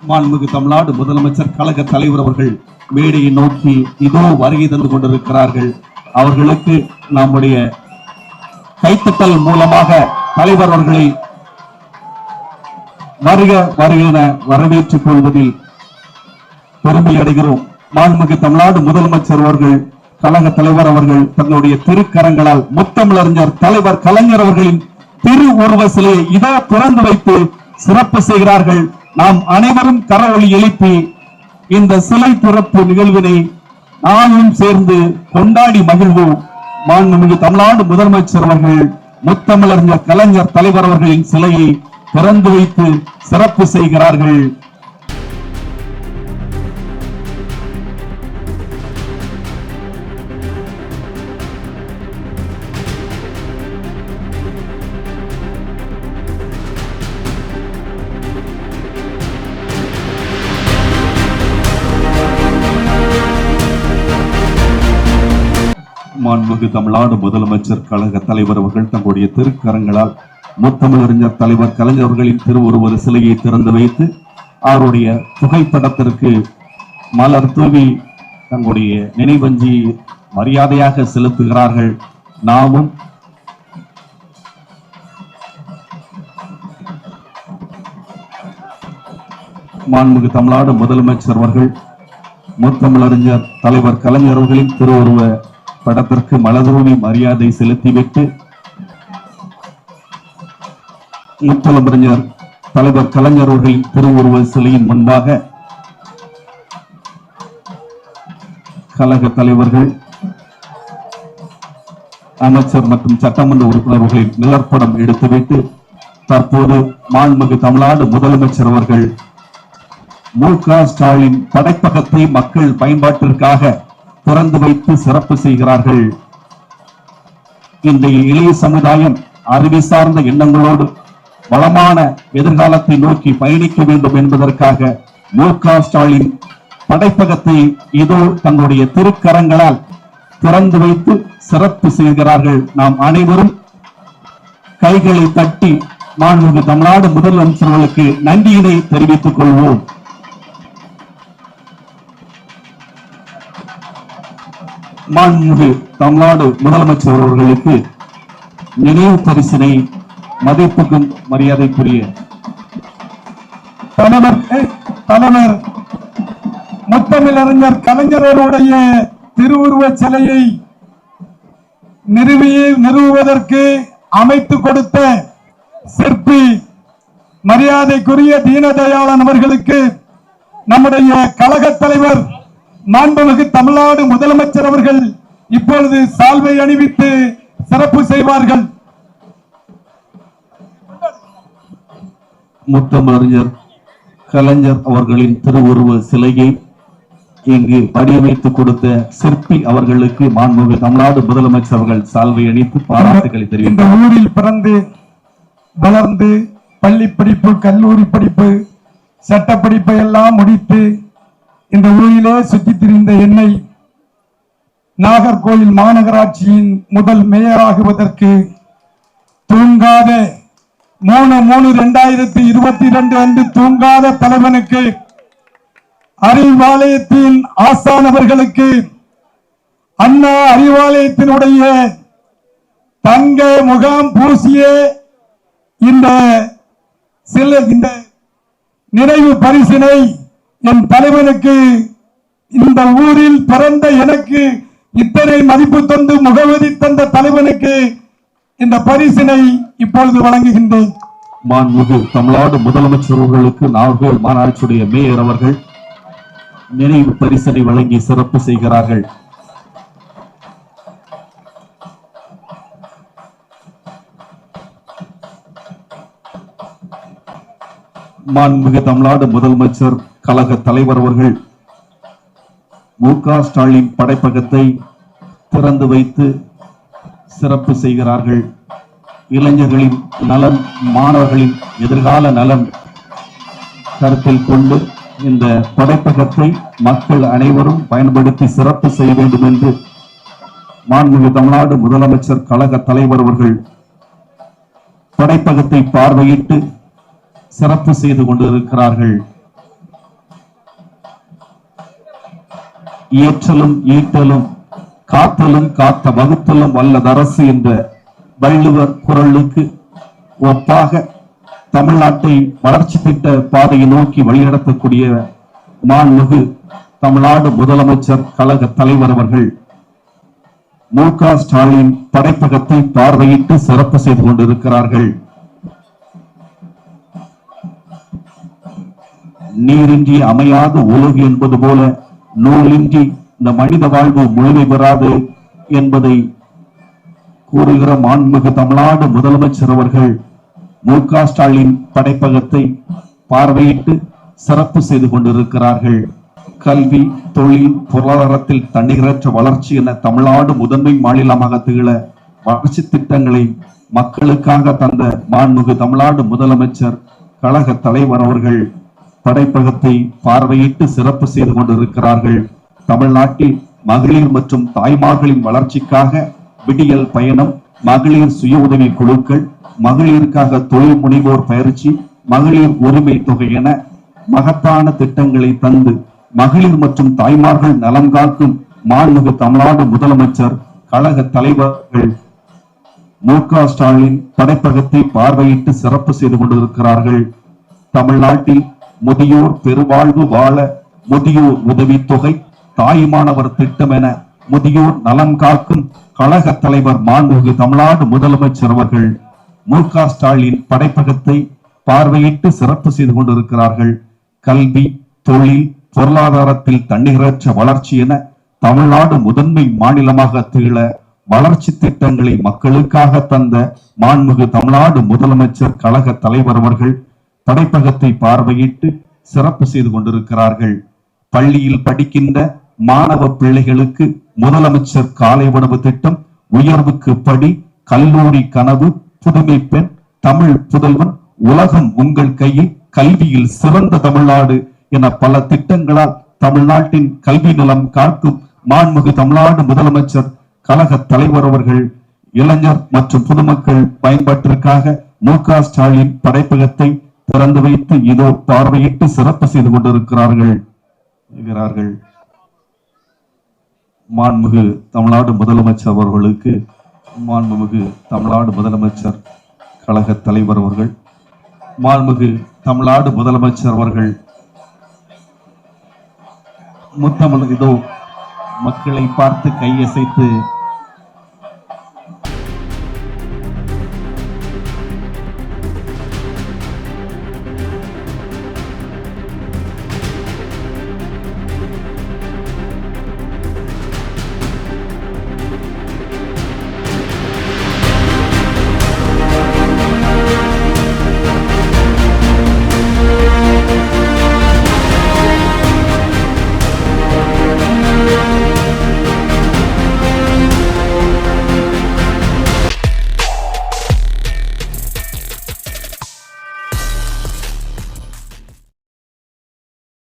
மாண்புமிகு தமிழ்நாடு முதலமைச்சர் கழக தலைவர் அவர்கள் மேடையை நோக்கி இதோ வருகை தந்து கொண்டிருக்கிறார்கள். அவர்களுக்கு நம்முடைய கைத்தட்டல் மூலமாக தலைவர் அவர்களை வருக வருகிற வரவேற்றுக் கொள்வதில் பெருமை அடைகிறோம். மாண்புமிகு தமிழ்நாடு முதலமைச்சர் அவர்கள் கழக தலைவர் அவர்கள் தன்னுடைய திருக்கரங்களால் முத்தமிழறிஞர் தலைவர் கலைஞர் அவர்களின் திரு உருவ சிலையை இதோ திறந்து வைத்து சிறப்பு செய்கிறார்கள். நாம் அனைவரும் கரவொலி எழுப்பி இந்த சிலை திறப்பு நிகழ்வினை நாமும் சேர்ந்து கொண்டாடி மகிழ்வோம். மாண்புமிகு தமிழ்நாடு முதலமைச்சர் அவர்கள் முத்தமிழறிஞர் கலைஞர் தலைவர் அவர்களின் சிலையை திறந்து வைத்து சிறப்பு செய்கிறார்கள். மாண்புமிகு தமிழ்நாடு முதலமைச்சர் கழக தலைவர் அவர்கள் தங்களுடைய திருக்கரங்களால் முத்தமிழறிஞர் தலைவர் கலைஞர் அவர்களின் திருவுருவ சிலையை திறந்து வைத்து அவருடைய புகைப்படத்திற்கு மலர் தூவி தங்களுடைய நினைவஞ்சி மரியாதையாக செலுத்துகிறார்கள். நாமும் மாண்புமிகு தமிழ்நாடு முதலமைச்சர் அவர்கள் முத்தமிழறிஞர் தலைவர் கலைஞர் அவர்களின் திருவுருவ படத்திற்கு மலர்தூவி மரியாதை செலுத்திவிட்டு முத்தமிழறிஞர் தலைவர் கலைஞர் அவர்களின் திருவுருவ சிலையின் முன்பாக கழக தலைவர்கள், அமைச்சர் மற்றும் சட்டமன்ற உறுப்பினர்களின் நிழற்படம் எடுத்துவிட்டு தற்போது மாண்புமிகு தமிழ்நாடு முதலமைச்சர் அவர்கள் மு.க. ஸ்டாலின் படைப்பகத்தை மக்கள் பயன்பாட்டிற்காக திறந்து வைத்து சிறப்பு செய்கிறார்கள். இன்றைய இளைய சமுதாயம் அறிவு சார்ந்த எண்ணங்களோடு வளமான எதிர்காலத்தை நோக்கி பயணிக்க வேண்டும் என்பதற்காக மு.க. ஸ்டாலின் படைப்பகத்தை இதோ தங்களுடைய திருக்கரங்களால் திறந்து வைத்து சிறப்பு செய்கிறார்கள். நாம் அனைவரும் கைகளை தட்டி மாண்புமிகு தமிழ்நாடு முதலமைச்சர்களுக்கு நன்றியினை தெரிவித்துக் கொள்வோம். மாண்புமிகு தமிழ்நாடு முதலமைச்சர் அவர்களுக்கு நினைவு பரிசினை மதிப்புக்கும் மரியாதைக்குரிய தலைவர் முத்தமிழறிஞர் கலைஞருடைய திருவுருவ சிலையை நிறுவுவதற்கு அமைத்து கொடுத்த சிற்பி மரியாதைக்குரிய தீனதயாளன் அவர்களுக்கு நம்முடைய கழக தலைவர் மாண்புமிகு தமிழ்நாடு முதலமைச்சர் அவர்கள் இப்பொழுது சால்வை அணிவித்து சிறப்பு செய்வார்கள். முத்தமிழறிஞர் கலைஞர் அவர்களின் திருவுருவ சிலையை இங்கு வடிவமைத்து கொடுத்த சிற்பி அவர்களுக்கு மாண்புமிகு தமிழ்நாடு முதலமைச்சர் அவர்கள் சால்வை அணித்து பாராட்டுகளை தெரிவித்தார். இந்த ஊரில் பிறந்து வளர்ந்து பள்ளி படிப்பு, கல்லூரி படிப்பு, சட்ட படிப்பை எல்லாம் முடித்து இந்த ஊரிலே சுற்றி திரிந்த என்னை நாகர்கோயில் மாநகராட்சியின் முதல் மேயராகுவதற்கு தூங்காத 3/3/2022 அன்று தூங்காத தலைவனுக்கு, அறிவாலயத்தின் ஆசானவர்களுக்கு, அண்ணா அறிவாலயத்தினுடைய தங்க முகாம் பூசிய இந்த நினைவு பரிசினை என் தலைவனுக்கு, இந்த ஊரில் பிறந்த எனக்கு இத்தனை மதிப்பு தந்து முகவரி தந்த தலைவனுக்கு இந்த பரிசினை இப்பொழுது வழங்குகின்றேன். மாண்புமிகு தமிழ்நாடு முதலமைச்சர் அவர்களுக்கு நாகர்கோவில் மாநகராட்சியுடைய மேயர் அவர்கள் நினைவு பரிசினை வழங்கி சிறப்பு செய்கிறார்கள். மாண்புமிகு தமிழ்நாடு முதலமைச்சர் கழக தலைவர் அவர்கள் மு.க. ஸ்டாலின் படைப்பகத்தை திறந்து வைத்து சிறப்பு செய்கிறார்கள். இளைஞர்களின் நலன், மாணவர்களின் எதிர்கால நலன் கருத்தில் கொண்டு இந்த படைப்பகத்தை மக்கள் அனைவரும் பயன்படுத்தி சிறப்பு செய்ய வேண்டும் என்று மாண்புமிகு தமிழ்நாடு முதலமைச்சர் கழக தலைவர் அவர்கள் படைப்பகத்தை பார்வையிட்டு சிறப்பு செய்து கொண்டிருக்கிறார்கள். இயற்றலும் ஈட்டலும் காத்தலும் காத்த வகுத்தலும் வல்லதரசு என்ற வள்ளுவர் குரலுக்கு ஒப்பாக தமிழ்நாட்டை வளர்ச்சி திட்ட பாதையை நோக்கி வழிநடத்தக்கூடிய மாண்புமிகு தமிழ்நாடு முதலமைச்சர் கழக தலைவர் அவர்கள் மு.க. ஸ்டாலின் படைப்பகத்தை பார்வையிட்டு சிறப்பு செய்து கொண்டிருக்கிறார்கள். நீரின்றி அமையாத உலகு என்பது போல நூலின்றி இந்த மனித வாழ்வு முழுமை பெறாது என்பதை கூறுகிற மாண்புமிகு தமிழ்நாடு முதலமைச்சர் அவர்கள் மு.க. ஸ்டாலின் படைப்பகத்தை பார்வையிட்டு சிறப்பு செய்து கொண்டிருக்கிறார்கள். கல்வி, தொழில், பொருளாதாரத்தில் தன்னிகரற்ற வளர்ச்சி என தமிழ்நாடு முதன்மை மாநிலமாக திகழ வளர்ச்சி திட்டங்களை மக்களுக்காக தந்த மாண்புமிகு தமிழ்நாடு முதலமைச்சர் கழக தலைவர் அவர்கள் படைப்பகத்தை பார்வையிட்டு சிறப்பு செய்து கொண்டிருக்கிறார்கள். தமிழ்நாட்டில் மகளிர் மற்றும் தாய்மார்களின் வளர்ச்சிக்காக விடியல் பயணம், மகளிர் சுய உதவி குழுக்கள், மகளிருக்காக தொழில் முனைவோர் பயிற்சி, மகளிர் உரிமை தொகை என மகத்தான திட்டங்களை தந்து மகளிர் மற்றும் தாய்மார்கள் நலம் காக்கும் மாண்புமிகு தமிழ்நாடு முதலமைச்சர் கழக தலைவர்கள் மு.க. ஸ்டாலின் படைப்பகத்தை பார்வையிட்டு சிறப்பு செய்து கொண்டிருக்கிறார்கள். தமிழ்நாட்டில் முதியோர் பெருவாழ்வு வாழ முதியோர் உதவித்தொகை, தாய்மானவர் திட்டம் என முதியோர் நலம் காக்கும் கழக தலைவர் மாண்புமிகு தமிழ்நாடு முதலமைச்சர் அவர்கள் மு.க. ஸ்டாலின் படைப்பகத்தை பார்வையிட்டு சிறப்பு செய்து கொண்டிருக்கிறார்கள். கல்வி, தொழில், பொருளாதாரத்தில் தன்னிகரற்ற வளர்ச்சி என தமிழ்நாடு முதன்மை மாநிலமாக திகழ வளர்ச்சி திட்டங்களை மக்களுக்காக தந்த மாண்புமிகு தமிழ்நாடு முதலமைச்சர் கழக தலைவர் அவர்கள் படைப்பகத்தை பார்வையிட்டு சிறப்பு செய்து கொண்டிருக்கிறார்கள். பள்ளியில் படிக்கின்ற மாணவ பிள்ளைகளுக்கு முதலமைச்சர் காலை உணவு திட்டம், உயர்வுக்கு படி, கல்லூரி கனவு, புதுமை பெண், தமிழ் புதல்வன், உலகம் உங்கள் கையில், கல்வியில் சிறந்த தமிழ்நாடு என பல திட்டங்களால் தமிழ்நாட்டின் கல்வி நலம் காக்கும் மாண்புமிகு தமிழ்நாடு முதலமைச்சர் கழக தலைவர் அவர்கள் இளைஞர் மற்றும் பொதுமக்கள் பயன்பாட்டிற்காக மு.க. ஸ்டாலின் படைப்பகத்தை திறந்து வைத்து இதோ பார்வையிட்டு சிறப்பு செய்து கொண்டிருக்கிறார்கள். மாண்புமிகு தமிழ்நாடு முதலமைச்சர் அவர்களுக்கு மாண்புமிகு தமிழ்நாடு முதலமைச்சர் கழக தலைவர் அவர்கள், மாண்புமிகு தமிழ்நாடு முதலமைச்சர் அவர்கள் முத்தமிழ் இதோ மக்களை பார்த்து கையசைத்து